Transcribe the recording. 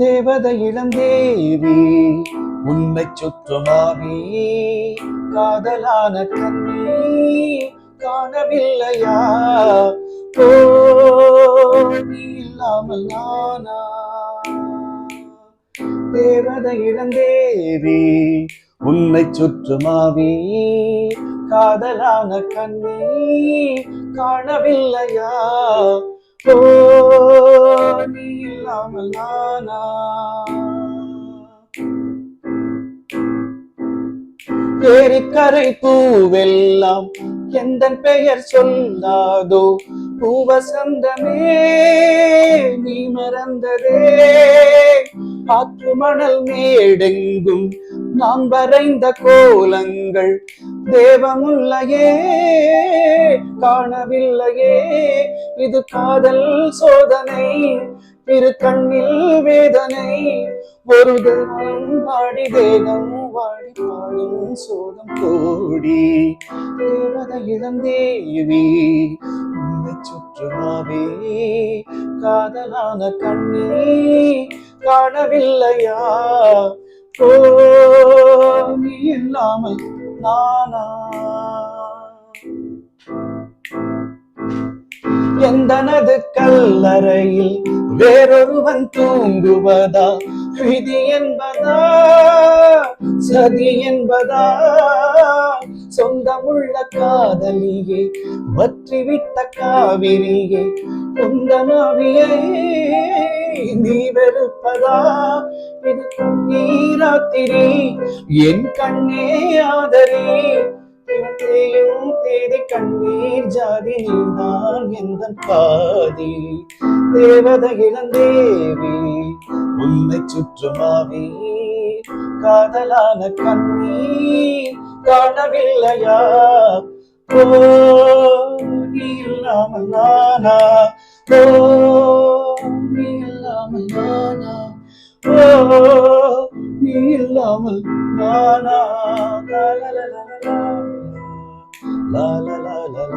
தேவதை இளந்தேவி உன்னை சுற்றுமாவி காதலான கண்ணே காணவில்லையா? ஓ நீ இல்லாமல் நானா? தேவதை இளந்தேவி உன்னை சுற்றுமாவி காதலான கண்ணே காணவில்லையா? ஓ நீ இல்லாமல் நானா? ஏரிக்கரை பூவெல்லாம் எந்த பெயர் சொல்லாதோ? பூவசந்தமே நீ மறந்ததே. ஆற்று மணல் மேடெங்கும் நாம் வரைந்த கோலங்கள் தேவமுல்லையே காணவில்லையே. இது காதல் சோதனை, இரு கண்ணில் வேதனை. ஒரு தேவம் பாடி தேகம் வாடி பாடும் சோதம் கோடி. தேவதை இளந்தேவி உன்னை சுற்றுமாவே காதலான கண்ணே காணவில்லையா? ஓ நீ இல்லாமல் நானா? எந்தனது கல்லறையில் வேறொருவன் தூங்குவதா? விதி என்பதா சதி என்பதா? சொந்தமுள்ள காதலியே வற்றிவிட்ட காவிரியே சொந்தமாவியை நீ வெறுப்பதா? இது நீராத்திரி என் கண்ணே ஆதரி. தேயும் தேதி கண்ணீர் ஜாதி நீதான் எந்த பாதி. தேவதை இளந்தேவி உன்னை சுற்றுமாவி காதலான கண்ணீர் காணவில்லையா? ஓ நீ இல்லாமல் நானா? ஓ நீ இல்லாமல் நானா? ஓ நீ இல்லாமல் நானா? லா லா லா லா லா லா லா லா.